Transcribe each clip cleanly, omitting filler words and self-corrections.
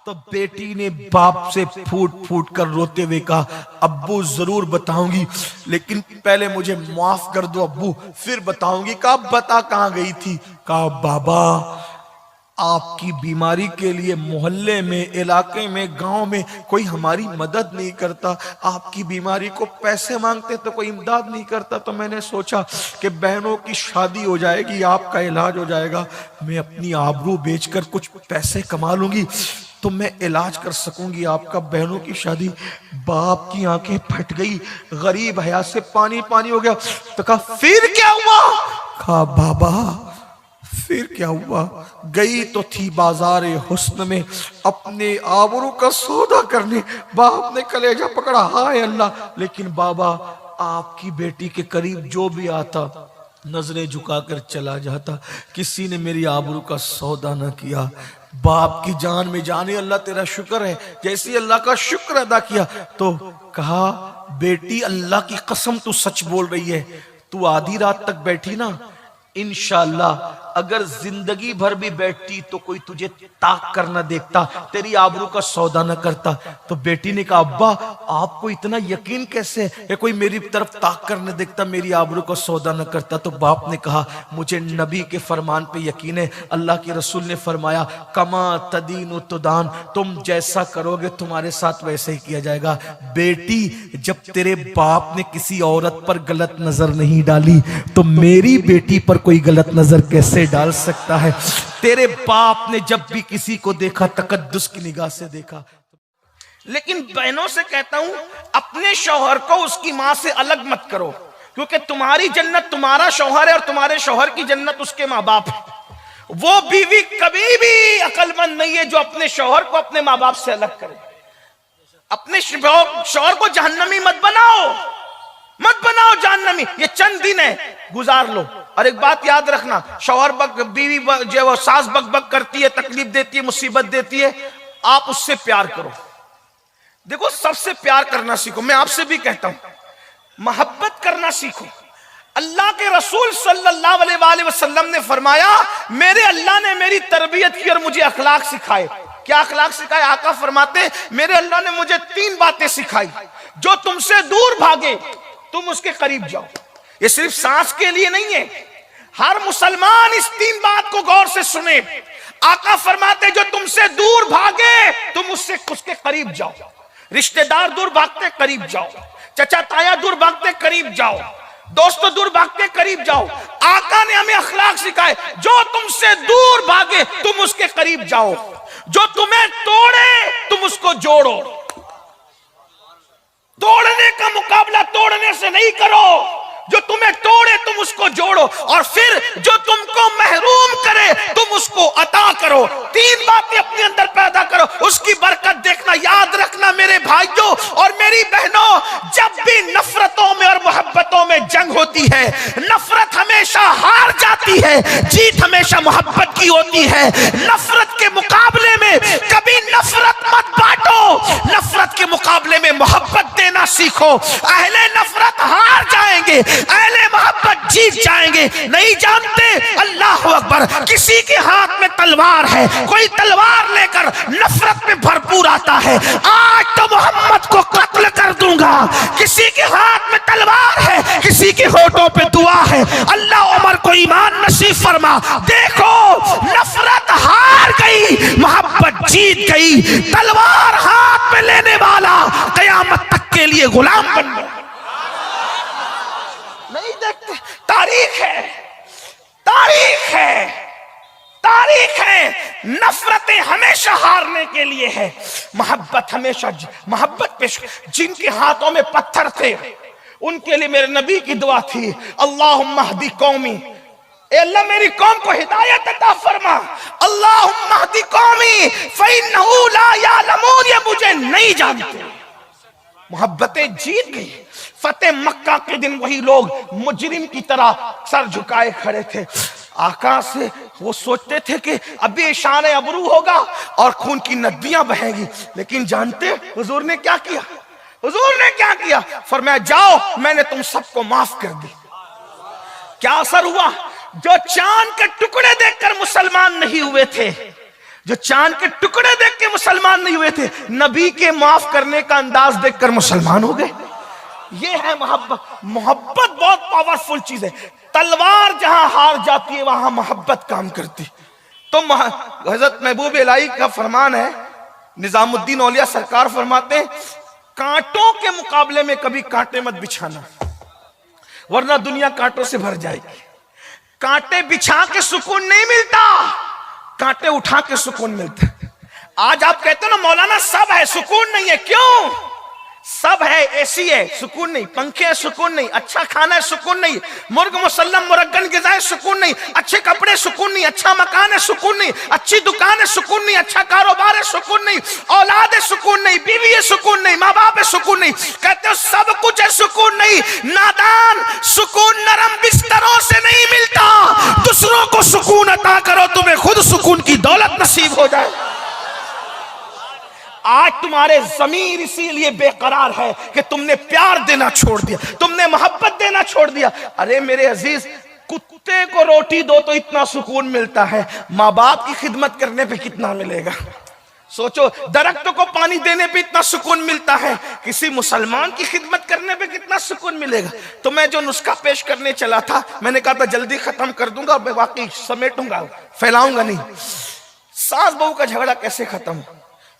तो बेटी ने बाप से फूट फूट कर रोते हुए कहा, अब्बू जरूर बताऊंगी, लेकिन पहले मुझे माफ कर दो अब्बू, फिर बताऊंगी। कहा बता कहां गई थी? कहा बाबा आपकी बीमारी के लिए मोहल्ले में, इलाके में, गांव में कोई हमारी मदद नहीं करता। आपकी बीमारी को पैसे मांगते तो कोई इमदाद नहीं करता। तो मैंने सोचा कि बहनों की शादी हो जाएगी, आपका इलाज हो जाएगा, मैं अपनी आबरू बेचकर कुछ पैसे कमा लूंगी तो मैं इलाज कर सकूंगी आपका, बहनों की शादी। बाप की आंखें फट गई, गरीब हया से पानी पानी हो गया। तो कहा फिर क्या हुआ? कहा बाबा फिर क्या हुआ? गई तो थी बाजार हुस्न में अपने आबरू का सौदा करने। बाप ने कलेजा पकड़ा, हाय अल्लाह। लेकिन बाबा आपकी बेटी के करीब जो भी आता नजरें झुकाकर चला जाता। किसी ने मेरी आबरू का सौदा न किया। बाप की जान में जाने, अल्लाह तेरा शुक्र है। जैसे अल्लाह का शुक्र अदा किया तो कहा बेटी अल्लाह की कसम तू सच बोल रही है, तू आधी रात तक बैठी ना, इंशाअल्लाह अगर जिंदगी भर भी बैठती तो कोई तुझे ताक कर न देखता, तेरी आबरू का सौदा न करता। तो बेटी ने कहा अब्बा आपको इतना यकीन कैसे है कोई मेरी तरफ ताक कर न देखता, मेरी आबरू का सौदा न करता? तो बाप ने कहा मुझे नबी के फरमान पे यकीन है। अल्लाह के रसूल ने फरमाया कमा तदीन तुदान, तुम जैसा करोगे तुम्हारे साथ वैसे ही किया जाएगा। बेटी जब तेरे बाप ने किसी औरत पर गलत नजर नहीं डाली तो मेरी बेटी पर कोई गलत नजर कैसे डाल सकता है? तेरे बाप ने जब भी किसी को देखा तकद्दुस की निगाह से देखा। लेकिन बहनों से कहता हूं अपने शौहर को उसकी मां से अलग मत करो, क्योंकि तुम्हारी जन्नत तुम्हारा शौहर है और तुम्हारे शौहर की जन्नत उसके मां बाप है। वो बीवी कभी भी अक्लमंद नहीं है जो अपने शौहर को अपने मां बाप से अलग करे। अपने शौहर को जहन्नमी मत बनाओ जहन्नमी। ये चंद दिन है, गुजार लो। और एक बात याद रखना, शौहर बीवी जो वो सास बक करती है, तकलीफ देती है, मुसीबत देती है, आप उससे प्यार करो। देखो सबसे प्यार करना सीखो। मैं आपसे भी कहता हूं मोहब्बत करना सीखो। अल्लाह के रसूल सल्लल्लाहु अलैहि वसल्लम ने फरमाया मेरे अल्लाह ने मेरी तरबियत की और मुझे अखलाक सिखाए। क्या अखलाक सिखाए? आका फरमाते मेरे अल्लाह ने मुझे 3 बातें सिखाई, जो तुमसे दूर भागे तुम उसके करीब जाओ। ये सिर्फ सांस के लिए नहीं है, हर मुसलमान इस 3 बात को गौर से सुने। आका फरमाते जो तुमसे दूर भागे तुम उसके करीब जाओ। रिश्तेदार दूर भागते करीब जाओ, चचा ताया दूर भागते करीब जाओ, दोस्तों दूर भागते करीब जाओ। आका ने हमें अखलाक सिखाए, जो तुमसे दूर भागे तुम उसके करीब जाओ, जो तुम्हें तोड़े तुम उसको जोड़ो। तोड़ने का मुकाबला तोड़ने से नहीं करो, जो तुम्हें तोड़े तुम उसको जोड़ो, और फिर जो तुमको महरूम करे तुम उसको अता करो। 3 बातें अपने अंदर पैदा करो, उसकी बरकत देखना। याद रखना मेरे भाइयों और मेरी बहनों, जब भी नफरतों में और मोहब्बतों में जंग होती है, नफरत हमेशा हार जाती है, जीत हमेशा मोहब्बत की होती है। नफरत के मुकाबले में कभी नफरत मत बांटो, नफरत के मुकाबले में मोहब्बत देना सीखो। अहले नफरत हार जाएंगे, अहले मोहब्बत जीत जाएंगे। नहीं जानते? अल्लाह अकबर, किसी के हाथ में तलवार है, कोई तलवार लेकर नफरत में भरपूर आता है, आज तो मोहम्मद को कत्ल कर दूंगा। किसी के हाथ में तलवार है, किसी के होठों पे दुआ है। अल्लाह उमर को ईमान नसीब फरमा। देखो नफरत हार गई, मोहब्बत जीत गई। तलवार हाथ में लेने वाला कयामत तक के लिए गुलाम बन गया। नहीं देखते? तारीख है, तारीख है, तारीख है। नफरतें हमेशा हारने के लिए है, मोहब्बत हमेशा। मोहब्बत पे जिनके हाथों में पत्थर थे उनके लिए मेरे नबी की दुआ थी, अल्लाहुम्मा हदी कौमी, ए अल्लाह मेरी कौम को हिदायत अता फरमा। अल्लाहुम्मा हदी कौमी फइन्नहु ला यालमून, ये मुझे नहीं जानते। मोहब्बतें जीत गई। फतेह मक्का के दिन वही लोग मुजरिम की तरह सर झुकाए खड़े थे। आकाश से वो सोचते थे कि अभी शान अबरू होगा और खून की नदियां बहेंगी, लेकिन जानते हुजूर ने क्या किया? हुजूर ने क्या किया? फरमाया जाओ मैंने तुम सबको माफ कर दी। क्या असर हुआ? जो चांद के टुकड़े देखकर मुसलमान नहीं हुए थे, जो चांद के टुकड़े देख के मुसलमान नहीं हुए थे, नबी के माफ करने का अंदाज देखकर मुसलमान हो गए। ये है मोहब्बत। मोहब्बत बहुत पावरफुल चीज है। तलवार जहां हार जाती है वहां मोहब्बत काम करती। तो हजरत महबूब इलाही का फरमान है, निजामुद्दीन औलिया सरकार फरमाते हैं, कांटों के मुकाबले में कभी कांटे मत बिछाना, वरना दुनिया कांटों से भर जाएगी। कांटे बिछा के सुकून नहीं मिलता, कांटे उठा के सुकून मिलता। आज आप कहते हो ना मौलाना सब है सुकून नहीं है, क्यों? सब है, एसी है सुकून नहीं, पंखे है सुकून नहीं, अच्छा खाना है सुकून नहीं, मुर्ग मुसल्लम मुरग्गन ग़िज़ा सुकून नहीं, अच्छे कपड़े सुकून नहीं, अच्छा मकान है सुकून नहीं, अच्छी दुकान है सुकून नहीं, अच्छा कारोबार है सुकून नहीं, औलाद है सुकून नहीं, बीवी है सुकून नहीं, माँ बाप है सुकून नहीं। कहते हो सब कुछ है सुकून नहीं। नादान, सुकून नरम बिस्तरों से नहीं मिलता, दूसरों को सुकून अता करो, तुम्हें खुद सुकून की दौलत नसीब हो जाए। आज तुम्हारे ज़मीर इसीलिए बेकरार है कि तुमने प्यार देना छोड़ दिया, तुमने मोहब्बत देना छोड़ दिया। अरे मेरे अजीज, कुत्ते को रोटी दो तो इतना सुकून मिलता है, माँ बाप की खिदमत करने पे कितना मिलेगा? सोचो, दरख्तों को पानी देने पे इतना सुकून मिलता है, किसी मुसलमान की खिदमत करने पे कितना सुकून मिलेगा? तो मैं जो नुस्खा पेश करने चला था, मैंने कहा था जल्दी खत्म कर दूंगा, मैं वाकई समेटूंगा, फैलाऊंगा नहीं। सास बहू का झगड़ा कैसे खत्म?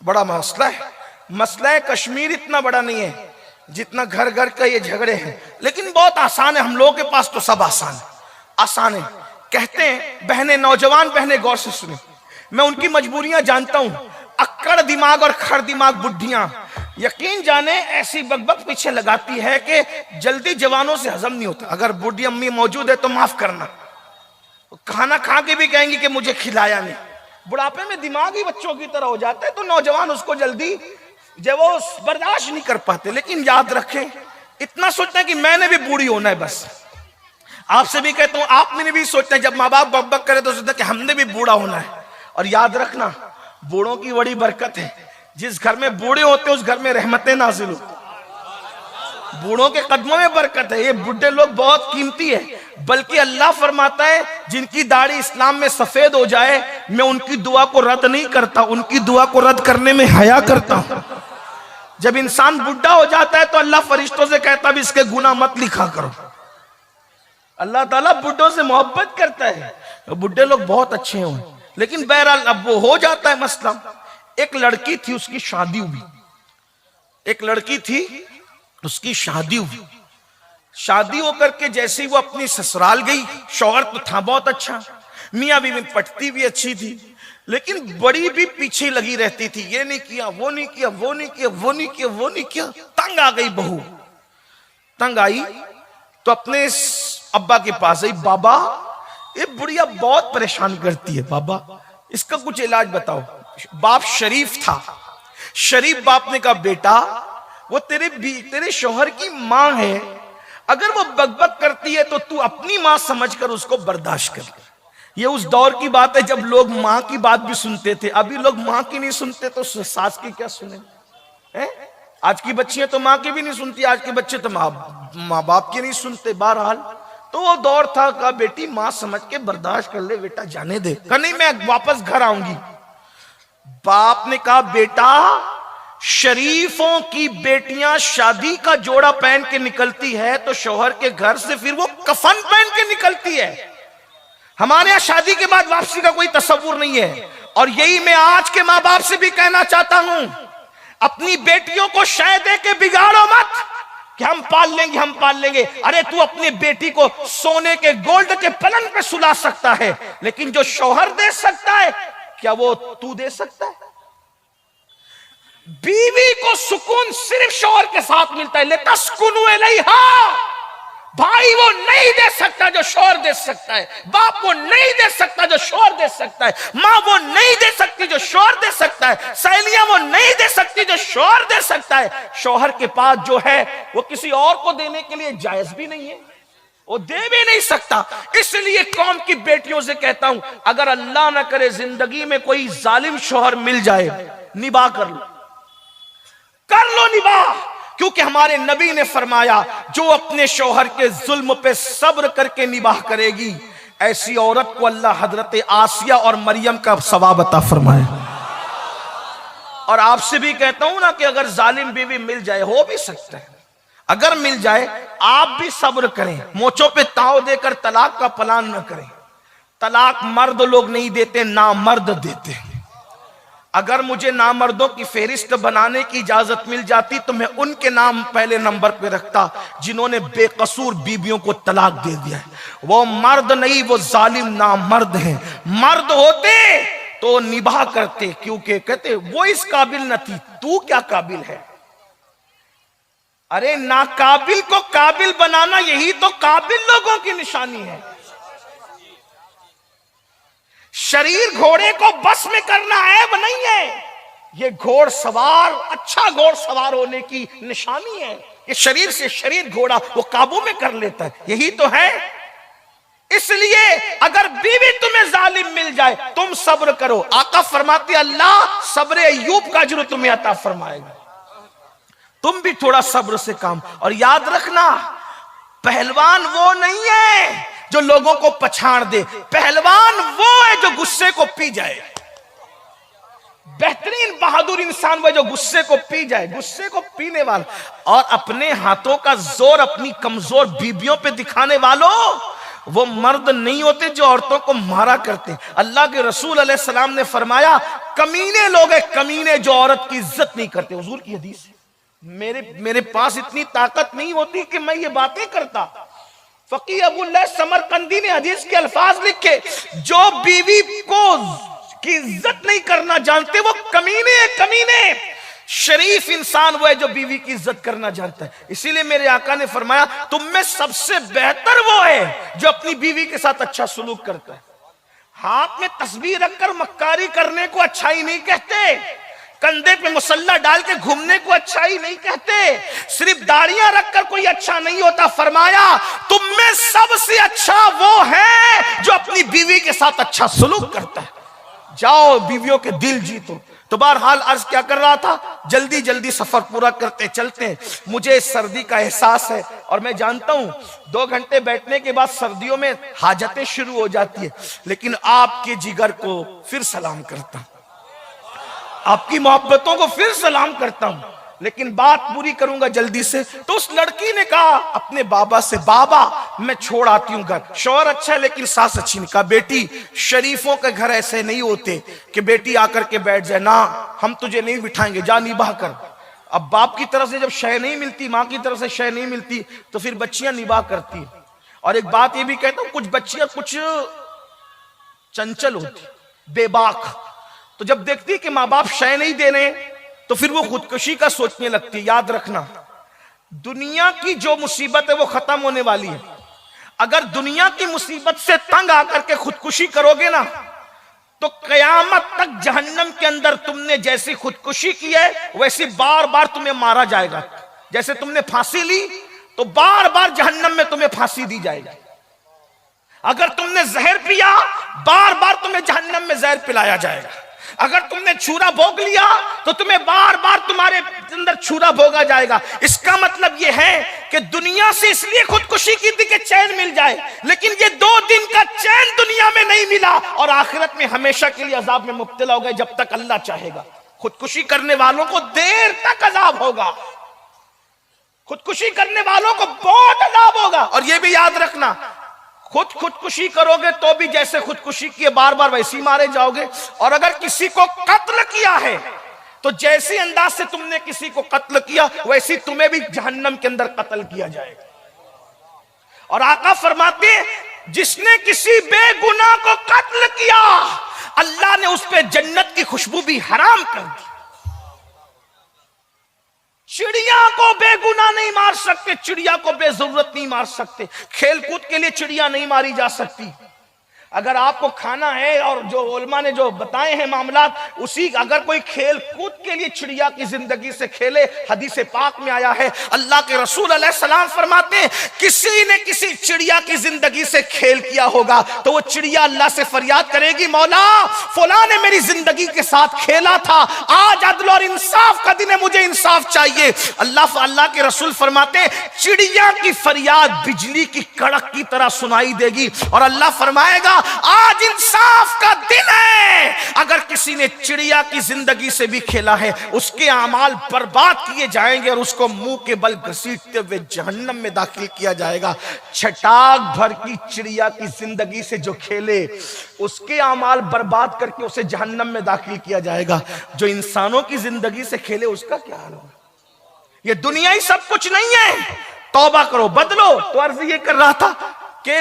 बड़ा मसला है। मसला कश्मीर इतना बड़ा नहीं है जितना घर घर का ये झगड़े हैं, लेकिन बहुत आसान है। हम लोगों के पास तो सब आसान है। कहते हैं बहनें, नौजवान बहनें गौर से सुने, मैं उनकी मजबूरियां जानता हूं। अक्कड़ दिमाग और खड़ दिमाग बुढ़ियां यकीन जाने ऐसी बकबक पीछे लगाती है कि जल्दी जवानों से हजम नहीं होता। अगर बूढ़ी अम्मी मौजूद है तो माफ करना, खाना खा के भी कहेंगी कि मुझे खिलाया नहीं। बुढ़ापे में दिमाग ही बच्चों की तरह हो जाता है, तो नौजवान उसको जल्दी जब वो बर्दाश्त नहीं कर पाते। लेकिन याद रखें, इतना सोचते हैं कि मैंने भी बूढ़ी होना है बस। आपसे भी कहता हूं, आपने भी सोचते हैं जब माँ बाप बकबक करे तो सोचते हैं कि हमने भी बूढ़ा होना है। और याद रखना, बूढ़ों की बड़ी बरकत है। जिस घर में बूढ़े होते हैं उस घर में रहमतें नाजिल होती। बूढ़ों के कदमों में बरकत है। ये बुढ़े लोग बहुत कीमती है। बल्कि अल्लाह फरमाता है जिनकी दाढ़ी इस्लाम में सफेद हो जाए, मैं उनकी दुआ को रद्द नहीं करता, उनकी दुआ को रद्द करने में हया करता हूं। जब इंसान बुढ़ा हो जाता है तो अल्लाह फरिश्तों से कहता भी इसके गुनाह मत लिखा करो। अल्लाह ताला बुढ़ों से मोहब्बत करता है। बुढ़े लोग बहुत अच्छे हों, लेकिन बहरहाल अब वो हो जाता है मसला। एक लड़की थी, उसकी शादी हुई। एक लड़की थी, उसकी शादी हुई। शादी होकर के जैसे ही वो अपनी ससुराल गई, शौहर तो था बहुत अच्छा, मियाँ बीवी पटती भी अच्छी थी, लेकिन बड़ी भी पीछे लगी रहती थी। ये नहीं किया, वो नहीं किया, वो नहीं किया, वो नहीं किया, वो नहीं किया। तंग आ गई बहू। तंग आई तो अपने अब्बा के पास आई, बाबा ये बुढ़िया बहुत परेशान करती है, बाबा इसका कुछ इलाज बताओ। बाप शरीफ था। शरीफ बाप ने कहा, बेटा वो तेरे शौहर की माँ है, अगर वो बकबक करती है तो तू अपनी माँ समझकर उसको बर्दाश्त कर। ये उस दौर की बात है जब लोग माँ की बात भी सुनते थे। अभी लोग माँ की नहीं सुनते तो सास की क्या सुने? आज की बच्चियां तो माँ की भी नहीं सुनती, आज के बच्चे तो माँ बाप की नहीं सुनते। बहरहाल तो वो दौर था, कहा बेटी माँ समझ के बर्दाश्त कर ले, बेटा जाने दे। कहा नहीं, मैं वापस घर आऊंगी। बाप ने कहा, बेटा शरीफों की बेटियां शादी का जोड़ा पहन के निकलती है तो शौहर के घर से फिर वो कफन पहन के निकलती है। हमारे यहां शादी के बाद वापसी का कोई तस्वुर नहीं है। और यही मैं आज के माँ बाप से भी कहना चाहता हूं, अपनी बेटियों को शय दे के बिगाड़ो मत कि हम पाल लेंगे, हम पाल लेंगे। अरे तू अपनी बेटी को सोने के गोल्ड के पलंग पे सुला सकता है, लेकिन जो शौहर दे सकता है क्या वो तू दे सकता है? बीवी को सुकून सिर्फ शौहर के साथ मिलता है। लितस्कुनु इलैहा, भाई वो नहीं दे सकता जो शौहर दे सकता है, बाप वो नहीं दे सकता जो शौहर दे सकता है, माँ वो नहीं दे सकती जो शौहर दे सकता है, सहेलियां वो नहीं दे सकती जो शौहर दे सकता है। शौहर के पास जो है वो किसी और को देने के लिए जायज भी नहीं है, वो दे भी नहीं सकता। इसलिए कौम की बेटियों से कहता हूं, अगर अल्लाह ना करे जिंदगी में कोई जालिम शौहर मिल जाए, निभा कर लो निभा। क्योंकि हमारे नबी ने फरमाया, जो अपने शौहर के जुल्म पे सब्र करके निबाह करेगी, ऐसी औरत को अल्लाह हजरत आसिया और मरियम का सवाब अता फरमाए। और आपसे भी कहता हूं ना कि अगर जालिम बीवी मिल जाए, हो भी सकता है, अगर मिल जाए आप भी सब्र करें, मोचों पे ताव देकर तलाक का प्लान न करें। तलाक मर्द लोग नहीं देते, नामर्द देते हैं। अगर मुझे नामर्दों की फेरिस्त बनाने की इजाजत मिल जाती तो मैं उनके नाम पहले नंबर पे रखता जिन्होंने बेकसूर बीबियों को तलाक दे दिया है। वो मर्द नहीं, वो जालिम नामर्द हैं। मर्द होते तो निभा करते, क्योंकि कहते वो इस काबिल न थी, तू क्या काबिल है। अरे नाकाबिल को काबिल बनाना यही तो काबिल लोगों की निशानी है। शरीर घोड़े को बस में करना ऐब नहीं है, ये घोड़सवार अच्छा घोड़सवार होने की निशानी है। ये शरीर से शरीर घोड़ा वो काबू में कर लेता है, यही तो है। इसलिए अगर बीवी तुम्हें जालिम मिल जाए तुम सब्र करो। आका फरमाते अल्लाह सब्र अय्यूब का अजर तुम्हें अता फरमाएगा। तुम भी थोड़ा सब्र से काम। और याद रखना, पहलवान वो नहीं है जो लोगों को पछाड़ दे, पहलवान वो है जो गुस्से को पी जाए। बेहतरीन बहादुर इंसान वो जो गुस्से को पी जाए, गुस्से को पीने वाला। और अपने हाथों का जोर अपनी कमजोर बीबियों पे दिखाने वालों, वो मर्द नहीं होते जो औरतों को मारा करते। अल्लाह के रसूल अलैहि सलाम ने फरमाया कमीने लोग हैं, कमीने जो औरत की इज्जत नहीं करते। हुजूर की हदीस है। मेरे पास इतनी ताकत नहीं होती कि मैं ये बातें करता। फकी अबुल्लाह समरकंदी ने हदीस के अल्फाज लिखे, जो बीवी को की इज्जत नहीं करना जानते वो कमीने कमीने। शरीफ इंसान वो है जो बीवी की इज्जत करना जानता है। इसीलिए मेरे आका ने फरमाया तुम में सबसे बेहतर वो है जो अपनी बीवी के साथ अच्छा सुलूक करता है। हाथ में तस्बीह रखकर मक्कारी करने को अच्छाई नहीं कहते, कंधे पे मुसल्ला डाल के घूमने को अच्छाई नहीं कहते, सिर्फ दाढ़ियां रखकर कोई अच्छा नहीं होता। फरमाया तुम में सबसे अच्छा वो है जो अपनी बीवी के साथ अच्छा सुलूक करता है। जाओ बीवियों के दिल जीतो। तो बहरहाल अर्ज क्या कर रहा था, जल्दी जल्दी सफर पूरा करते चलते हैं। मुझे सर्दी का एहसास है और मैं जानता हूं 2 घंटे बैठने के बाद सर्दियों में हाजतें शुरू हो जाती है, लेकिन आपके जिगर को फिर सलाम करता हूं, आपकी मोहब्बतों को फिर सलाम करता हूं। लेकिन बात पूरी करूंगा जल्दी से। तो उस लड़की ने कहा अपने बाबा से, बाबा मैं छोड़ आती हूं घर। शौहर अच्छा है लेकिन सास अच्छी नहीं। कहा बेटी शरीफों के घर ऐसे नहीं होते कि बेटी आकर के बैठ जाए, ना हम तुझे नहीं बिठाएंगे, जा निभा कर। अब बाप की तरफ से जब शय नहीं मिलती, माँ की तरफ से शय नहीं मिलती, तो फिर बच्चियां निभा करती। और एक बात ये भी कहता हूं, कुछ बच्चियां कुछ चंचल होती, बेबाक, तो जब देखती कि माँ बाप शय नहीं दे रहे तो फिर वो खुदकुशी का सोचने लगती है। याद रखना दुनिया की जो मुसीबत है वो खत्म होने वाली है। अगर दुनिया की मुसीबत से तंग आकर के खुदकुशी करोगे ना तो कयामत तक जहन्नम के अंदर तुमने जैसी खुदकुशी की है वैसी बार बार तुम्हें मारा जाएगा। जैसे तुमने फांसी ली तो बार बार जहन्नम में तुम्हें फांसी दी जाएगी। अगर तुमने जहर पिया बार बार तुम्हें जहन्नम में जहर पिलाया जाएगा। अगर तुमने छुरा भोग लिया तो तुम्हें बार बार तुम्हारे अंदर छुरा भोगा जाएगा। इसका मतलब यह है कि दुनिया से इसलिए खुदकुशी की थी कि चैन मिल जाए, लेकिन ये 2 दिन का चैन दुनिया में नहीं मिला और आखिरत में हमेशा के लिए अजाब में मुब्तला हो गए जब तक अल्लाह चाहेगा। खुदकुशी करने वालों को देर तक अजाब होगा, खुदकुशी करने वालों को बहुत अजाब होगा। और यह भी याद रखना, खुदकुशी करोगे तो भी जैसे खुदकुशी किए बार बार वैसे ही मारे जाओगे। और अगर किसी को कत्ल किया है तो जैसे अंदाज से तुमने किसी को कत्ल किया वैसे तुम्हें भी जहन्नम के अंदर कत्ल किया जाएगा। और आका फरमाते जिसने किसी बेगुनाह को कत्ल किया अल्लाह ने उस पर जन्नत की खुशबू भी हराम कर दी। चिड़िया को बेगुनाह नहीं मार सकते, चिड़िया को बेजरूरत नहीं मार सकते, खेलकूद के लिए चिड़िया नहीं मारी जा सकती। अगर आपको खाना है, और जो उलमा ने जो बताए हैं मामलात, उसी अगर कोई खेल कूद के लिए चिड़िया की जिंदगी से खेले, हदीस पाक में आया है, अल्लाह के रसूल अलैहिस्सलाम फरमाते हैं किसी ने किसी चिड़िया की जिंदगी से खेल किया होगा तो वो चिड़िया अल्लाह से फरियाद करेगी, मौला फलां ने मेरी जिंदगी के साथ खेला था, आज अदल और इंसाफ का दिन है, मुझे इंसाफ चाहिए। अल्लाह के रसूल फरमाते हैं चिड़िया की फरियाद बिजली की कड़क की तरह सुनाई देगी, और अल्लाह फरमाएगा आज इंसाफ का दिन है। अगर किसी ने चिड़िया की जिंदगी से भी खेला है, उसके अमाल बर्बाद किए जाएंगे और उसको मुंह के बल घसीटते हुए जहन्नम में दाखिल किया जाएगा। छटाक भर की चिड़िया की जिंदगी से जो खेले, उसके अमाल बर्बाद करके उसे जहन्नम में दाखिल किया जाएगा। जो इंसानों की जिंदगी से खेले, उसका क्या हाल होगा? ये दुनिया ही सब कुछ नहीं है, तौबा करो, बदलो। तो अर्ज ये कर रहा था कि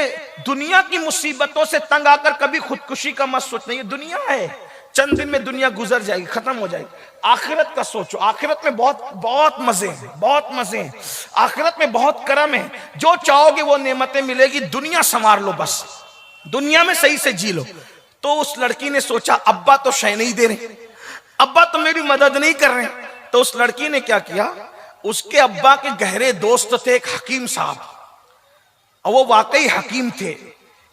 दुनिया की मुसीबतों से तंग आकर कभी खुदकुशी का मत सोचना। ये दुनिया है, चंद दिन में दुनिया गुजर जाएगी, खत्म हो जाएगी। आखिरत का सोचो, आखिरत में बहुत बहुत मजे हैं, बहुत मजे हैं। आखिरत में बहुत करम है, जो चाहोगे वो नेमतें मिलेगी। दुनिया संवार लो, बस दुनिया में सही से जी लो। तो उस लड़की ने सोचा अब्बा तो शय नहीं दे रहे, अब्बा तो मेरी मदद नहीं कर रहे। तो उस लड़की ने क्या किया, उसके अब्बा के गहरे दोस्त थे एक हकीम साहब, और वो वाकई हकीम थे,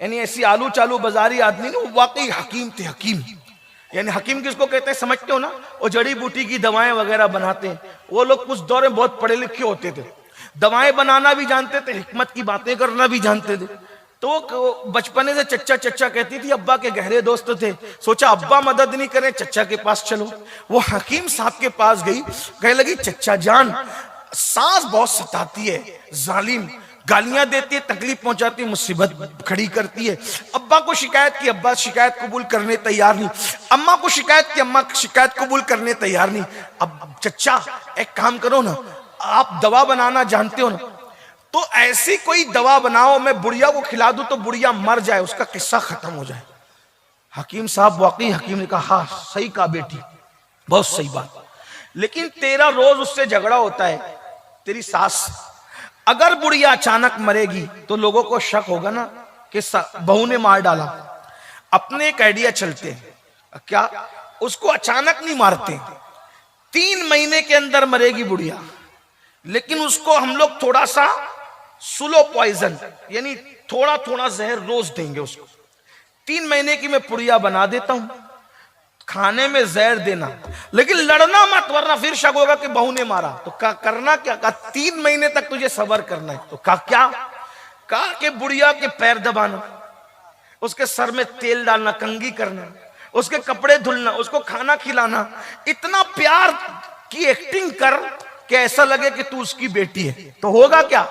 यानी ऐसी आलू चालू बाजारी आदमी नहीं, वो वाकई हकीम थे। हकीम यानी हकीम किसको कहते हैं समझते हो ना, वो जड़ी बूटी की दवाएं वगैरह बनाते हैं। वो लोग कुछ दौर में बहुत पढ़े लिखे होते थे, दवाएं बनाना भी जानते थे, हिकमत की बातें करना भी जानते थे। तो बचपने से चच्चा चच्चा कहती थी, अब्बा के गहरे दोस्त थे। सोचा अब्बा मदद नहीं करें, चच्चा के पास चलो। वो हकीम साहब के पास गई, कहने लगी चच्चा जान, सांस बहुत सताती है, जालिम, गालियां देती है, तकलीफ पहुंचाती है, मुसीबत खड़ी करती है। अब्बा को शिकायत की, अब्बा शिकायत कबूल करने तैयार नहीं। अम्मा को शिकायत की, अम्मा शिकायत कबूल करने तैयार नहीं। अब चच्चा एक काम करो ना, आप दवा बनाना जानते हो ना, तो ऐसी कोई दवा बनाओ मैं बुढ़िया को खिला दूं तो बुढ़िया मर जाए, उसका किस्सा खत्म हो जाए। हकीम साहब वाकई हकीम ने कहा हाँ सही कहा बेटी, बहुत सही बात, लेकिन तेरा रोज उससे झगड़ा होता है, तेरी सास, अगर बुढ़िया अचानक मरेगी तो लोगों को शक होगा ना कि बहू ने मार डाला। अपने एक आइडिया चलते हैं, क्या उसको अचानक नहीं मारते, 3 महीने के अंदर मरेगी बुढ़िया, लेकिन उसको हम लोग थोड़ा सा स्लो पॉइजन यानी थोड़ा थोड़ा जहर रोज देंगे उसको। 3 महीने की मैं पुड़िया बना देता हूं, खाने में जहर देना, लेकिन लड़ना मत वरना फिर शक होगा कि बहू ने मारा। तो करना क्या, 3 महीने तक तुझे सब्र करना है। तो क्या कहा कि बुढ़िया के पैर दबाना, उसके सर में तेल डालना, कंघी करना, उसके कपड़े धुलना, उसको खाना खिलाना, इतना प्यार की एक्टिंग कर कि ऐसा लगे कि तू उसकी बेटी है। तो होगा क्या,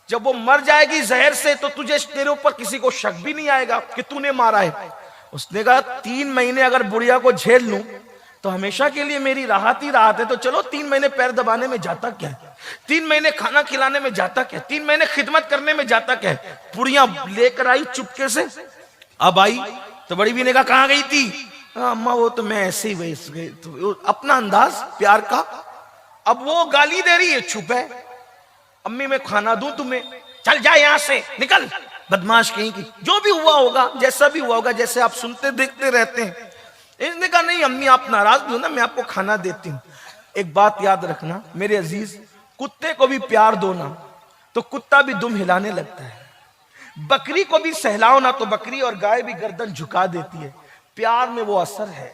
जब वो मर जाएगी जहर से तो तुझे, तेरे ऊपर किसी को शक भी नहीं आएगा कि तूने मारा है। उसने कहा 3 महीने अगर बुढ़िया को झेल लूं तो हमेशा के लिए मेरी राहत ही राहत है। तो चलो 3 महीने पैर दबाने में जाता क्या है, 3 महीने खाना खिलाने में जाता क्या, 3 महीने खिदमत करने में जाता क्या है। पुड़िया लेकर आई चुपके से, अब आई तो बड़ी भी ने कहा कहां गई थी, अम्मा वो तो मैं ऐसे ही वैसे गई, तो अपना अंदाज प्यार का। अब वो गाली दे रही है, चुप है, अम्मी मैं खाना दूं तुम्हें, चल जा यहां से, निकल, बदमाश कहीं की। जो भी हुआ होगा, जैसा भी हुआ होगा, जैसे आप सुनते देखते रहते हैं। इसने कहा नहीं अम्मी आप नाराज भी हो ना, मैं आपको खाना देती हूँ। एक बात याद रखना मेरे अजीज, कुत्ते को भी प्यार दो ना तो कुत्ता भी दुम हिलाने लगता है, बकरी को भी सहलाओ ना तो बकरी और गाय भी गर्दन झुका देती है। प्यार में वो असर है,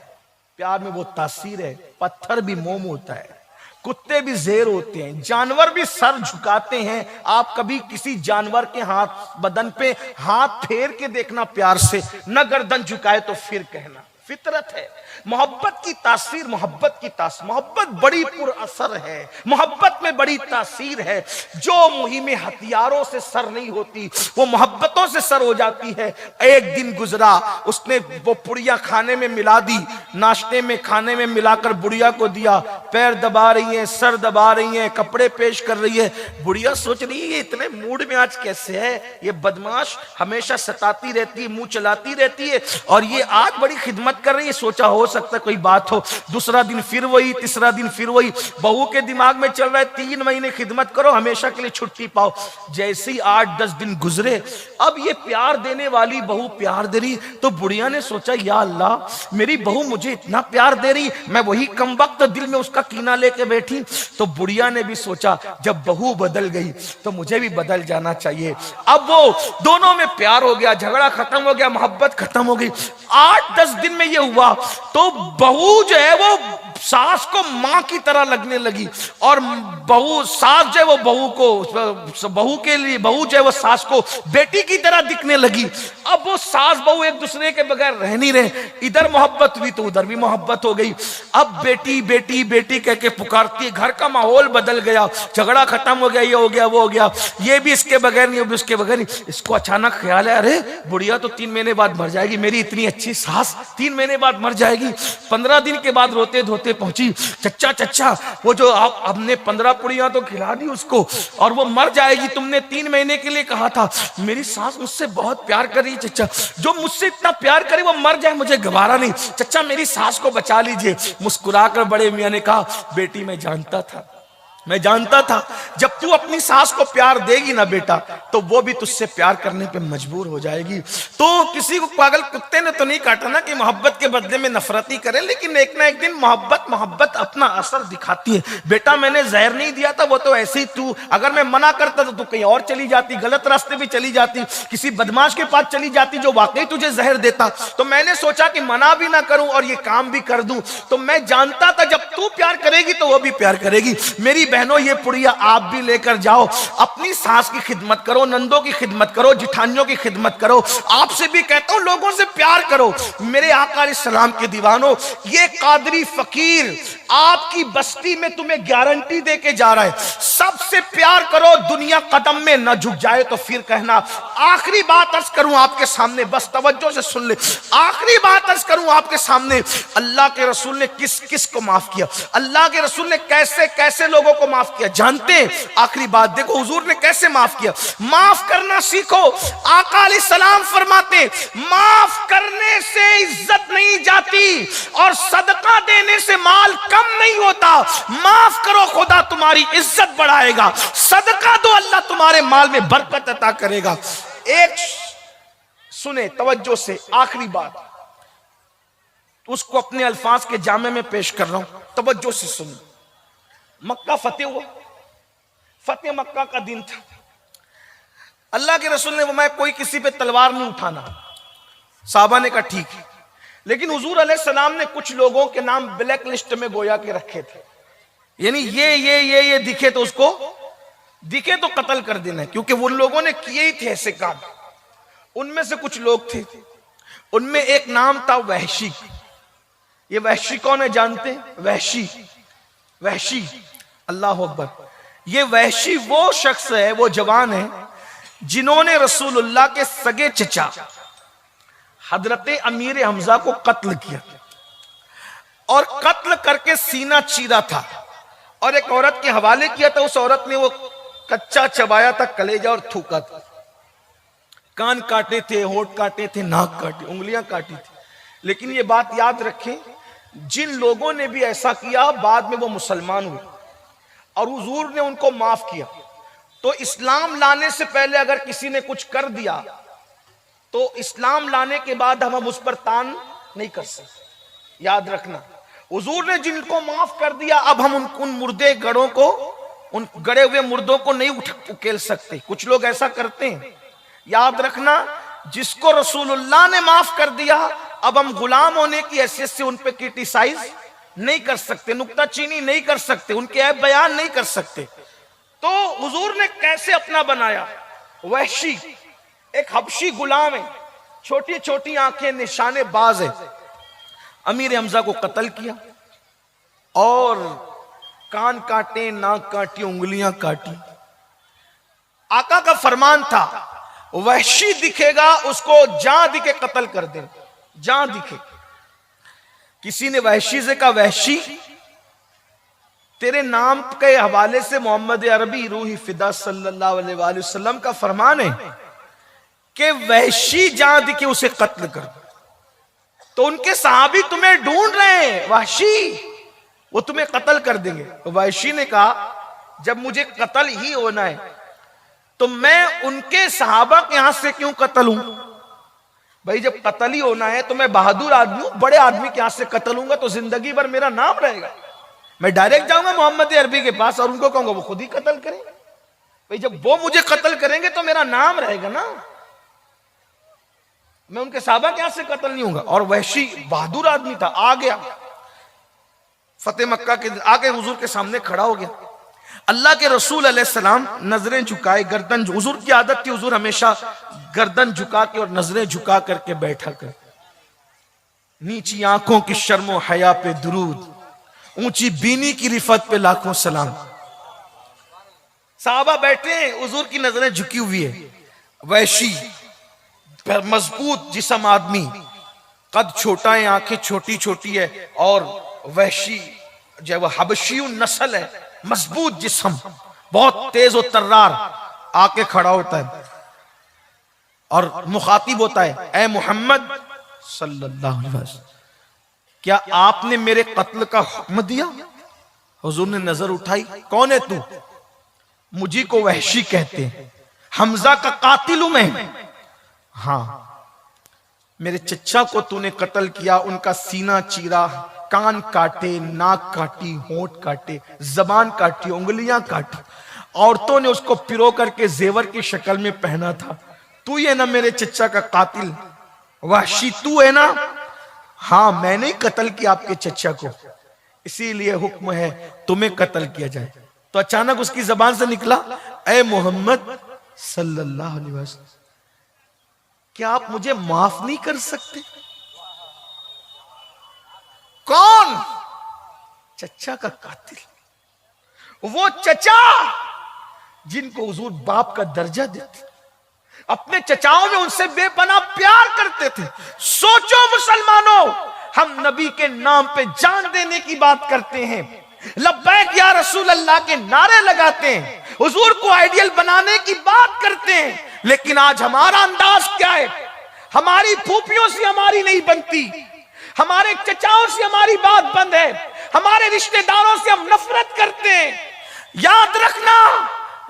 प्यार में वो तासीर है। पत्थर भी मोम होता है, कुत्ते भी जेर होते हैं, जानवर भी सर झुकाते हैं। आप कभी किसी जानवर के हाथ बदन पे हाथ फेर के देखना प्यार से, न गर्दन झुकाए तो फिर कहना, फितरत है। मोहब्बत की तासीर, मोहब्बत बड़ी पुर असर है, मोहब्बत में बड़ी तासीर है। जो मुहिम हथियारों से सर नहीं होती वो मोहब्बतों से सर हो जाती है। एक दिन गुजरा, उसने वो पुड़िया खाने में मिला दी, नाश्ते में खाने में मिलाकर बुढ़िया को दिया। पैर दबा रही है, सर दबा रही है, कपड़े पेश कर रही है। बुढ़िया सोच रही है इतने मूड में आज कैसे है, ये बदमाश हमेशा सताती रहती है, मुंह चलाती रहती है, और ये आज बड़ी खिदमत ठीक कर रही है, सोचा हो सकता है कोई बात हो। दूसरा दिन फिर वही, तीसरा दिन फिर वही। बहू के दिमाग में चल रहा है 3 महीने खिदमत करो, हमेशा के लिए छुट्टी पाओ। जैसे ही 8-10 दिन गुजरे, अब ये प्यार देने वाली बहू प्यार दे रही, तो बुढ़िया ने सोचा या अल्लाह मेरी बहू मुझे इतना प्यार दे रही, मैं वही कमबख्त दिल में उसका कीना लेके बैठी। तो बुढ़िया ने भी सोचा जब बहू बदल गई तो मुझे भी बदल जाना चाहिए। अब वो दोनों में प्यार हो गया, झगड़ा खत्म हो गया, मोहब्बत खत्म हो गई। 8-10 दिन में ये हुआ तो बहू जो है वो सास को मां की तरह लगने लगी, और बहू सास जो है वो बहू के लिए बहू जो है वो सास को बेटी की तरह दिखने लगी। अब वो सास बहू एक दूसरे के बगैर रह नहीं रहे, इधर मोहब्बत हुई तो उधर भी मोहब्बत हो गई। अब बेटी बेटी बेटी कह के पुकारती है, घर का माहौल बदल गया, झगड़ा खत्म हो गया, ये हो गया वो हो गया, ये भी इसके बगैर नहीं, वो भी उसके बगैर नहीं। इसको अचानक ख्याल है अरे बुढ़िया तो 3 महीने बाद मर जाएगी, मेरी इतनी अच्छी सास 3 महीने बाद मर जाएगी। 15 दिन के बाद रोते धोते पहुंची, चच्चा चच्चा वो जो आपने 15 पुड़ियां तो खिला दी उसको और वो मर जाएगी, तुमने 3 महीने के लिए कहा था। मेरी सास मुझसे बहुत प्यार कर रही है चच्चा, जो मुझसे इतना प्यार करे वो मर जाए मुझे गवारा नहीं, चच्चा मेरी सास को बचा लीजिए। मुस्कुराकर बड़े मियां ने कहा बेटी मैं जानता था जब तू अपनी सास को प्यार देगी ना बेटा, तो वो भी तुझसे प्यार करने पे मजबूर हो जाएगी। तो किसी को पागल कुत्ते ने तो नहीं काटा ना कि मोहब्बत के बदले में नफरत ही करे, लेकिन एक ना एक दिन मोहब्बत अपना असर दिखाती है। बेटा मैंने जहर नहीं दिया था, वो तो ऐसे ही तू, अगर मैं मना करता तो तू कहीं और चली जाती, गलत रास्ते भी चली जाती, किसी बदमाश के पास चली जाती जो वाकई तुझे जहर देता। तो मैंने सोचा कि मना भी ना करूं और ये काम भी कर दूं। तो मैं जानता था जब तू प्यार करेगी तो वो भी प्यार करेगी। मेरी बहनों ये पुड़िया आप भी लेकर जाओ, अपनी सास की खिदमत करो, नंदों की खिदमत करो, जिठानियों की खिदमत करो। आपसे भी कहता हूं लोगों से प्यार करो। मेरे आका अलैहिस्सलाम के दीवानों, ये कादरी फकीर आपकी बस्ती में तुम्हें गारंटी दे के जा रहा है, सबसे प्यार करो, दुनिया कदम में न झुक जाए तो फिर कहना। आखिरी बात अर्ज करूं आपके सामने, बस तवज्जो से सुन ले, आखिरी बात अर्ज करूं आपके सामने, अल्लाह के रसूल ने किस किस को माफ किया, अल्लाह के रसूल ने कैसे कैसे लोगों को माफ किया जानते हैं? आखिरी बात देखो हुजूर ने कैसे माफ किया। माफ करना सीखो। आका अलैहिस्सलाम फरमाते माफ करने से इज्जत नहीं जाती और सदका देने से माल कम नहीं होता। माफ करो, खुदा तुम्हारी इज्जत बढ़ाएगा। सदका दो, अल्लाह तुम्हारे माल में बरकत अता करेगा। एक सुने तवज्जो से, आखिरी बात उसको अपने अल्फाज के जामे में पेश कर रहा हूं, तवज्जो से सुन। मक्का फतेह हुआ, फतेह मक्का का दिन था। अल्लाह के रसूल ने फरमाया कोई किसी पे तलवार नहीं उठाना। साहबा ने कहा ठीक है, लेकिन हुजूर अलैहिस्सलाम ने कुछ लोगों के नाम ब्लैक लिस्ट में गोया के रखे थे, यानी ये दिखे तो उसको दिखे तो कत्ल कर देना है, क्योंकि वो लोगों ने किए ही थे ऐसे काम। उनमें से कुछ लोग थे, उनमें एक नाम था वहशी। ये वहशी कौन है जानते हैं? वहशी अल्लाह अकबर। ये वहशी वो शख्स है, वो जवान है जिन्होंने रसूलुल्लाह के सगे चचा हजरत अमीर हमजा को कत्ल किया और कत्ल करके सीना चीरा था और एक औरत के हवाले किया था। उस औरत ने वो कच्चा चबाया था, कलेजा और थूका था। कान काटे थे, होठ काटे थे, नाक काटे, उंगलियां काटी थी। लेकिन ये बात याद रखें, जिन लोगों ने भी ऐसा किया बाद में वो मुसलमान हुए और हुजूर ने उनको माफ किया। तो इस्लाम लाने से पहले अगर किसी ने कुछ कर दिया तो इस्लाम लाने के बाद हम उस पर तान नहीं कर सकते। याद रखना, हुजूर ने जिनको माफ कर दिया, अब हम उन मुर्दे गड़ों को, उन गड़े हुए मुर्दों को नहीं उकेल सकते। कुछ लोग ऐसा करते हैं। याद रखना, जिसको रसूलुल्लाह ने माफ कर दिया, अब हम गुलाम होने की हैसियत से उन पे क्रिटिसाइज नहीं कर सकते, नुक्ताचीनी नहीं कर सकते, उनके ऐब बयान नहीं कर सकते। तो हुजूर ने कैसे अपना बनाया? वहशी एक हबशी गुलाम है, छोटी छोटी आंखें, निशाने बाज है। अमीर हमजा को कत्ल किया और कान काटे, नाक काटी, उंगलियां काटी। आका का फरमान था वहशी दिखेगा उसको जहां दिखे कत्ल कर दे, जहां दिखे। किसी ने वहशी से कहा वहशी तेरे नाम के हवाले से मोहम्मद अरबी रूही फिदा सल्लल्लाहु अलैहि वसल्लम का फरमान है कि वहशी जहां दिखे उसे कत्ल कर। तो उनके सहाबी तुम्हें ढूंढ रहे हैं वहशी, वो तुम्हें कत्ल कर देंगे। तो वहशी ने कहा जब मुझे कत्ल ही होना है तो मैं उनके सहाबा के यहां से क्यों कत्ल हूं? भाई जब कत्ल ही होना है तो मैं बहादुर आदमी हूं, बड़े आदमी के यहां से कत्ल हूंगा तो जिंदगी भर मेरा नाम रहेगा। मैं डायरेक्ट जाऊंगा मोहम्मद अरबी के पास और उनको कहूंगा वो खुद ही कत्ल करें। भाई जब वो मुझे कत्ल करेंगे तो मेरा नाम रहेगा ना, मैं उनके साहबा के यहां से कत्ल नहीं होगा। और वहशी बहादुर आदमी था, आ गया फतेह मक्का के आगे हुजूर के सामने खड़ा हो गया। अल्लाह के रसूल अलैहिस्सलाम नजरें झुकाए, गर्दन, हुजूर की आदत थी, हुजूर हमेशा गर्दन झुका के और नजरें झुका करके बैठा कर, नीची आंखों की शर्मो हया पे दुरूद, ऊंची बीनी की रिफत पे लाखों सलाम। साहबा बैठे हैं, हुजूर की नजरें झुकी हुई है। वैशी मजबूत जिस्म आदमी, कद छोटा है, आंखें छोटी छोटी है, और वैशी जो है वह हबशी नस्ल है, मजबूत जिस्म, बहुत तेज और तर्रार, आके खड़ा होता है और मुखातिब होता है, ए मोहम्मद सल्लल्लाहु अलैहि वसल्लम, क्या आपने मेरे कत्ल का हुक्म दिया? हुजूर ने नजर उठाई, कौन है तू? मुझी को वहशी कहते हैं, हमजा का कातिल हूं मैं। हाँ, मेरे चच्चा को तूने कत्ल किया, उनका सीना चीरा, कान काटे, नाक काटी, होंठ काटे, जबान काटी, उंगलियां काटी, औरतों ने उसको पिरो करके जेवर की शक्ल में पहना था। तू ये ना मेरे चच्चा का कातिल वहशी तू है ना? हाँ, मैंने ही कत्ल किया आपके चच्चा को, इसीलिए हुक्म है तुम्हें कत्ल किया जाए। तो अचानक उसकी जबान से निकला, ए मोहम्मद सल्लल्लाहु अलैहि वसल्लम, क्या आप मुझे माफ नहीं कर सकते? कौन? चचा का कातिल, वो चचा जिनको हुजूर बाप का दर्जा देते, अपने चचाओं में उनसे बेपनाह प्यार करते थे। सोचो मुसलमानों, हम नबी के नाम पे जान देने की बात करते हैं, लब्बैक या रसूल अल्लाह के नारे लगाते हैं, हुजूर को आइडियल बनाने की बात करते हैं, लेकिन आज हमारा अंदाज क्या है? हमारी फूफियों से हमारी नहीं बनती, हमारे चचाओं से हमारी बात बंद है, हमारे रिश्तेदारों से हम नफरत करते हैं। याद रखना,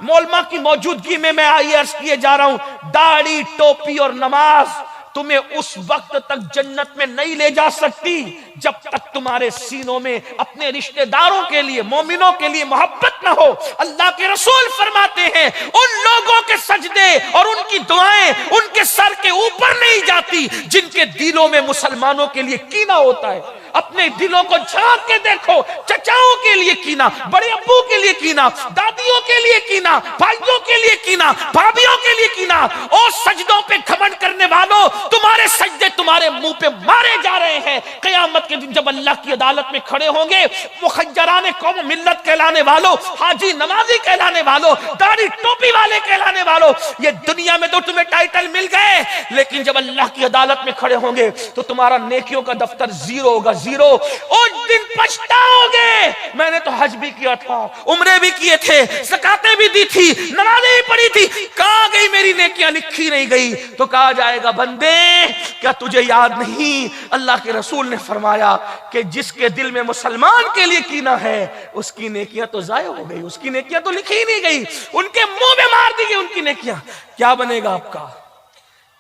मौलमा की मौजूदगी में मैं अर्ज किए जा रहा हूं, दाढ़ी, टोपी और नमाज तुम्हें उस वक्त तक जन्नत में नहीं ले जा सकती जब तक तुम्हारे सीनों में अपने रिश्तेदारों के लिए, मोमिनों के लिए मोहब्बत ना हो। अल्लाह के रसूल फरमाते हैं, उन लोगों के सजदे और उनकी दुआएं उनके सर के ऊपर नहीं जाती जिनके दिलों में मुसलमानों के लिए कीना होता है। अपने दिलों को झांक के देखो, चचाओं के लिए कीना, बड़े अब्बू के लिए कीना, दादियों के लिए कीना, भाइयों के लिए कीना, भाभियों के लिए कीना। और सजदों पे घमंड करने वालों, तुम्हारे सजदे तुम्हारे मुंह पे मारे जा रहे हैं। क़यामत के दिन जब अल्लाह की अदालत में खड़े होंगे, मुखज्जराने कौम मिल्लत कहलाने वालों, हाजी नमाजी कहलाने वालों, दाढ़ी टोपी वाले कहलाने वालों, ये दुनिया में तो तुम्हें टाइटल मिल गए, लेकिन जब अल्लाह की अदालत में खड़े होंगे तो तुम्हारा नेकियों का दफ्तर जीरो होगा, जीरो। उस दिन पछताओगे, मैंने तो हज भी किया था, उम्रे भी किए थे, ज़कातें भी दी थी, नमाज़ें भी पढ़ी थी, कहां गई मेरी नेकियां? लिखी नहीं गई। तो कहा जाएगा, बंदे क्या तुझे याद नहीं, अल्लाह के रसूल ने फरमाया कि जिसके दिल में मुसलमान के लिए कीना है उसकी नेकियां तो जाया हो गई, उसकी नेकियां तो लिखी ही नहीं गई, उनके मुंह में मार दी गई उनकी नेकियां। क्या बनेगा आपका?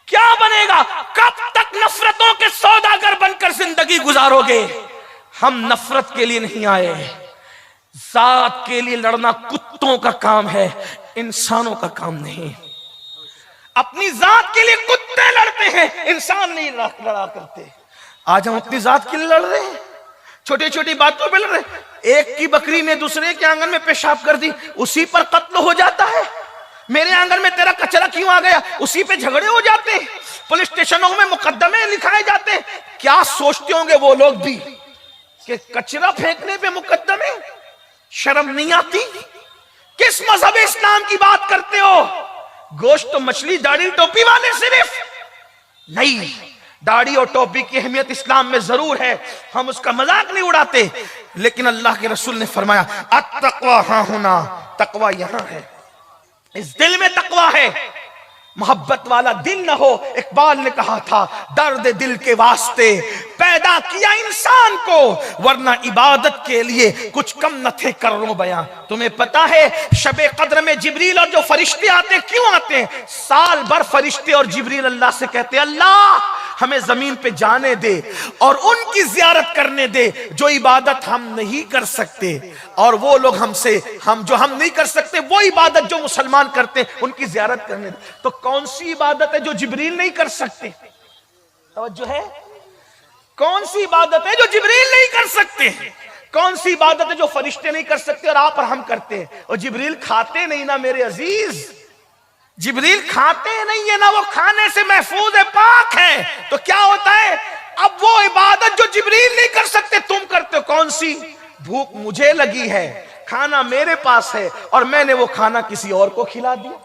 क्या बनेगा? कब तक नफरतों के सौदागर बनकर जिंदगी गुजारोगे? हम नफरत के लिए नहीं आए, जात के लिए लड़ना कुत्तों का काम है, इंसानों का काम नहीं। अपनी जात के लिए कुत्ते लड़ते हैं, इंसान नहीं लड़ा करते। आज हम अपनी जात के लिए लड़ रहे हैं, छोटी छोटी बातों पे लड़ रहे हैं। एक की बकरी ने दूसरे के आंगन में पेशाब कर दी, उसी पर कत्ल हो जाता है। मेरे आंगन में तेरा कचरा क्यों आ गया, उसी पे झगड़े हो जाते हैं, पुलिस स्टेशनों में मुकदमे लिखाए जाते हैं। क्या सोचते होंगे वो लोग भी कि कचरा फेंकने पे मुकदमे? शर्म नहीं आती? किस मजहब इस्लाम की बात करते हो? गोश्त तो मछली, दाढ़ी टोपी वाले सिर्फ नहीं। दाढ़ी और टोपी की अहमियत इस्लाम में जरूर है, हम उसका मजाक नहीं उड़ाते, लेकिन अल्लाह के रसूल ने फरमाया, अत्तक़वा हाँ होना, तकवा यहां है, इस दिल में तकवा है। मोहब्बत वाला दिल न हो। इकबाल ने कहा था, दर्द दिल के वास्ते पैदा किया इंसान को, वरना इबादत के लिए कुछ कम न थे करोड़ों बयां। तुम्हें पता है शबे कद्र में जिब्रील और जो फरिश्ते आते क्यों आते हैं? साल भर फरिश्ते और जिब्रील अल्लाह से कहते, अल्लाह हमें जमीन पे जाने दे और उनकी जियारत करने दे जो इबादत हम नहीं कर सकते, और वो लोग हमसे हम नहीं कर सकते वो इबादत जो मुसलमान करते हैं उनकी जियारत करने दे। तो कौन सी इबादत है जो जिब्रील नहीं कर सकते? तवज्जो है? कौन सी इबादत है जो जिब्रील नहीं कर सकते? कौन सी इबादत है जो फरिश्ते नहीं कर सकते और आप और हम करते हैं? और जिब्रील खाते नहीं ना मेरे अजीज, जिब्रील खाते नहीं है ना, वो खाने से महफूज है, पाक है। तो क्या होता है, अब वो इबादत जो जिब्रील नहीं कर सकते तुम करते हो। कौन सी? भूख मुझे लगी है, खाना मेरे पास है और मैंने वो खाना किसी और को खिला दिया।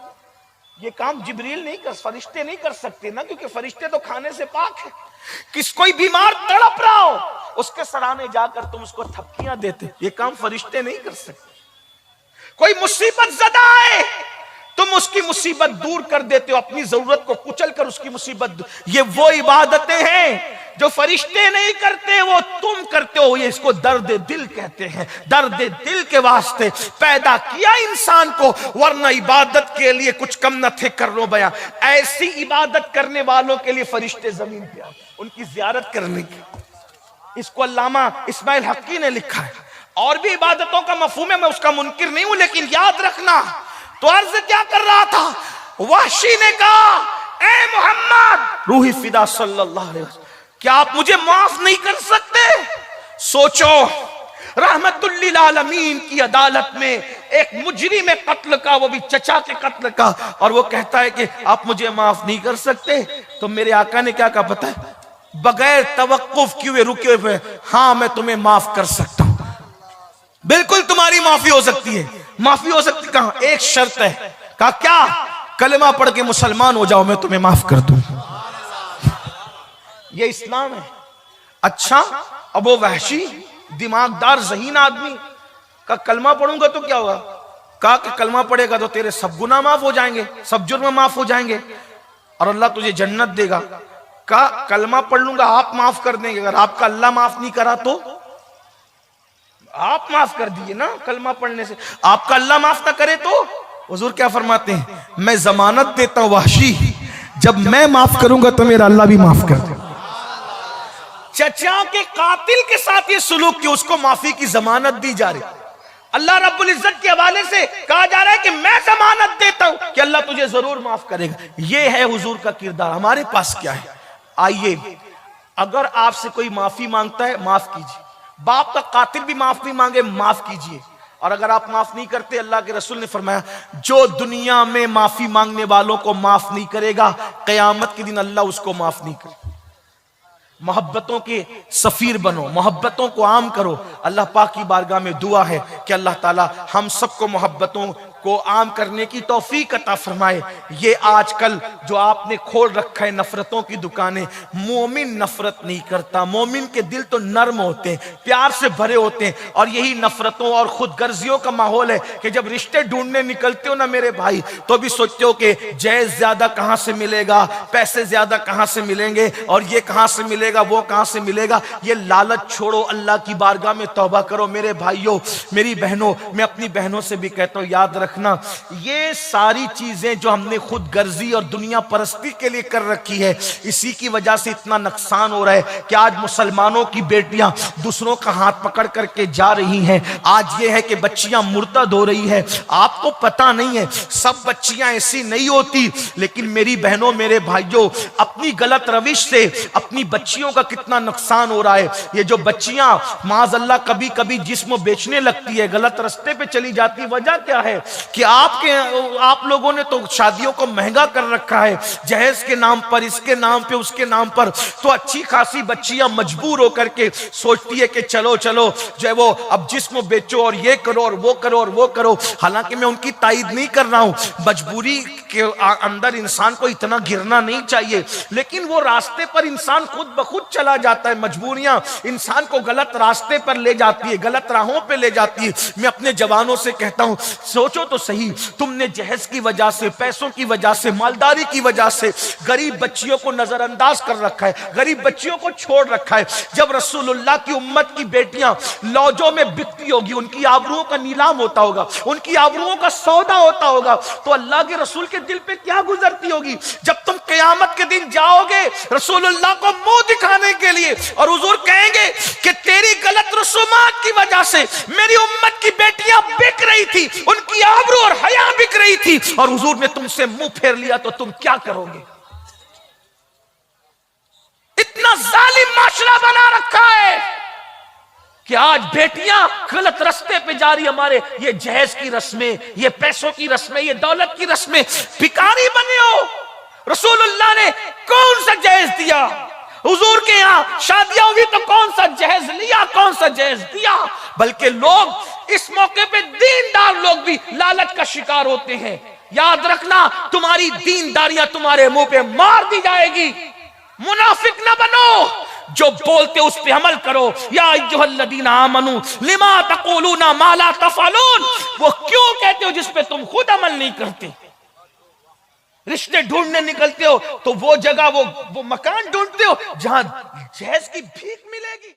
ये काम जिब्रील नहीं कर, फरिश्ते नहीं कर सकते ना, क्योंकि फरिश्ते तो खाने से पाक है। कोई बीमार तड़प रहा हो, उसके सराहने जाकर तुम उसको थपकियां देते, ये काम फरिश्ते नहीं कर सकते। कोई मुसीबत ज़दा आए, तुम उसकी मुसीबत दूर कर देते हो, अपनी जरूरत को कुचल कर उसकी मुसीबत। ये वो इबादतें हैं जो फरिश्ते नहीं करते, वो तुम करते हो। ये इसको दर्द दिल कहते हैं। दर्द दिल के वास्ते पैदा किया इंसान को, वरना इबादत के लिए कुछ कम न थे करोड़ों बयां। ऐसी इबादत करने वालों के लिए फरिश्ते जमीन पे आते, उनकी जियारत करने की। इसको अल्लामा इस्माइल हक्की ने लिखा है। और भी इबादतों का मफहूम है, मैं उसका मुनकिर नहीं हूं, लेकिन याद रखना। तो अर्ज क्या कर रहा था, वहशी ने कहा, ए मोहम्मद रूही फिदा सल्लल्लाहु अलैहि वसल्लम, क्या आप मुझे माफ नहीं कर सकते? सोचो, रहमतुल लिल आलमीन की अदालत में एक मुजरिम कत्ल का, वो भी चचा के कत्ल का, और वो कहता है कि आप मुझे माफ नहीं कर सकते। तो मेरे आका ने क्या कहा पता है? बगैर तवक्कुफ किए रुके हुए, हाँ मैं तुम्हें माफ कर सकता हूं, बिल्कुल तुम्हारी माफी हो सकती है। माफी हो सकती कहां? एक शर्त है। कहा क्या? कलमा पढ़ के मुसलमान हो जाओ, मैं तुम्हें माफ कर दूं। ये इस्लाम है। अच्छा, अब वो वहशी दिमागदार ज़हीन आदमी का कलमा पढ़ूंगा तो क्या होगा? कहा कि कलमा पढ़ेगा तो तेरे सब गुनाह माफ हो जाएंगे, सब जुर्म माफ हो जाएंगे और अल्लाह तुझे जन्नत देगा। कहा कलमा पढ़ लूंगा आप माफ कर देंगे, अगर आपका अल्लाह माफ नहीं करा तो आप माफ कर दिए ना कलमा पढ़ने से, आपका अल्लाह माफ ना करे तो? हुजूर क्या फरमाते हैं, मैं जमानत देता हूं वहशी, जब मैं माफ करूंगा तो मेरा अल्लाह भी माफ कर देगा। चचा के कातिल के साथ ये सुलूक कि उसको माफी की जमानत दी जा रही। अल्लाह रब्बुल इज्जत के हवाले से कहा जा रहा है कि मैं जमानत देता हूं कि अल्लाह तुझे जरूर माफ करेगा। ये है हुजूर का किरदार। हमारे पास क्या है? आइए, अगर आपसे कोई माफी मांगता है माफ कीजिए, बाप का कातिल भी माफी मांगे माफ कीजिए, और अगर आप माफ नहीं करते, अल्लाह के रसूल ने फरमाया जो दुनिया में माफी मांगने वालों को माफ नहीं करेगा, कयामत के दिन अल्लाह उसको माफ नहीं करेगा। मोहब्बतों के सफीर बनो, मोहब्बतों को आम करो। अल्लाह पाक की बारगाह में दुआ है कि अल्लाह ताला हम सबको मोहब्बतों को आम करने की तौफीक अता फरमाए। ये आजकल जो आपने खोल रखा है नफरतों की दुकानें, मोमिन नफरत नहीं करता। मोमिन के दिल तो नर्म होते हैं, प्यार से भरे होते हैं, और यही नफरतों और खुदगर्जियों का माहौल है कि जब रिश्ते ढूंढने निकलते हो ना मेरे भाई, तो भी सोचते हो कि जैज ज्यादा कहां से मिलेगा, पैसे ज्यादा कहां से मिलेंगे, और ये कहां से मिलेगा, वो कहां से मिलेगा। ये लालच छोड़ो, अल्लाह की बारगाह में तौबा करो। मेरे भाइयों, मेरी बहनों, मैं अपनी बहनों से भी कहता हूं, याद रखना ये सारी चीजें जो हमने खुद गर्जी और दुनिया परस्ती के लिए कर रखी है, इसी की वजह से इतना नुकसान हो रहा है कि आज मुसलमानों की बेटियां दूसरों का हाथ पकड़ करके जा रही हैं। आज ये है कि बच्चियां मुर्तद हो रही है। आपको पता नहीं है, सब बच्चियां ऐसी नहीं होती, लेकिन मेरी बहनों, मेरे भाइयों, अपनी गलत रविश से अपनी बच्चियों का कितना नुकसान हो रहा है। ये जो बच्चियां माज़अल्लाह कभी कभी जिस्म बेचने लगती है, गलत रास्ते पे चली जाती है, वजह क्या है कि आप लोगों ने तो शादियों को महंगा कर रखा है, जहेज के नाम पर, इसके नाम पे, उसके नाम पर। तो अच्छी खासी बच्चियां मजबूर होकर के सोचती है कि चलो चलो जो है वो अब जिस्म बेचो और ये करो और वो करो और वो करो। हालांकि मैं उनकी तायद नहीं कर रहा हूं, मजबूरी के अंदर इंसान को इतना गिरना नहीं चाहिए, लेकिन वो रास्ते पर इंसान खुद ब खुद चला जाता है। मजबूरियां इंसान को गलत रास्ते पर ले जाती है, गलत राहों पे ले जाती है। मैं अपने जवानों से कहता हूं, सोचो तो सही, तुमने जहेज की वजह से, पैसों की वजह से, मालदारी की वजह से गरीब बच्चियों को नजरअंदाज कर रखा है, गरीब बच्चियों को छोड़ रखा है। जब रसूलुल्लाह की उम्मत की बेटियां लौजों में बिकती होगी, उनकी आबरूओं का नीलाम होता होगा, उनकी आबरूओं का सौदा होता होगा, तो अल्लाह के रसूल के दिल पे क्या गुजरती होगी। जब तुम क़यामत के दिन जाओगे रसूलुल्लाह को मुंह दिखाने के लिए और हुजूर कहेंगे कि तेरी गलत रसूमात की वजह से मेरी उम्मत की बेटियां बिक रही थी, उनकी आबरू और हया बिक रही थी, और हुजूर ने तुमसे मुंह फेर लिया, तो तुम क्या करोगे। इतना जालिम माशरा बना रखा है कि आज बेटियां गलत रास्ते पे जा रही। हमारे ये जहेज की रस्में, ये पैसों की रस्में, ये दौलत की रस्में, भिखारी बने हो। रसूलुल्लाह ने कौन सा जहेज दिया। हुजूर के यहां शादियां हुई तो कौन सा जहेज लिया, कौन सा जहेज दिया। बल्कि लोग इस मौके पे दीनदार लोग भी लालच का शिकार होते हैं। याद रखना, तुम्हारी दीनदारियां तुम्हारे मुंह पे मार दी जाएगी। मुनाफिक ना बनो, जो बोलते उस पे अमल करो। या अय्युहल्लज़ीना आमनू लिमा तक़ूलूना मा ला तफ़अलून, वो क्यों कहते हो जिस पे तुम खुद अमल नहीं करते। रिश्ते ढूंढने निकलते हो तो वो जगह, वो मकान ढूंढते हो जहां जहेज की भीख मिलेगी।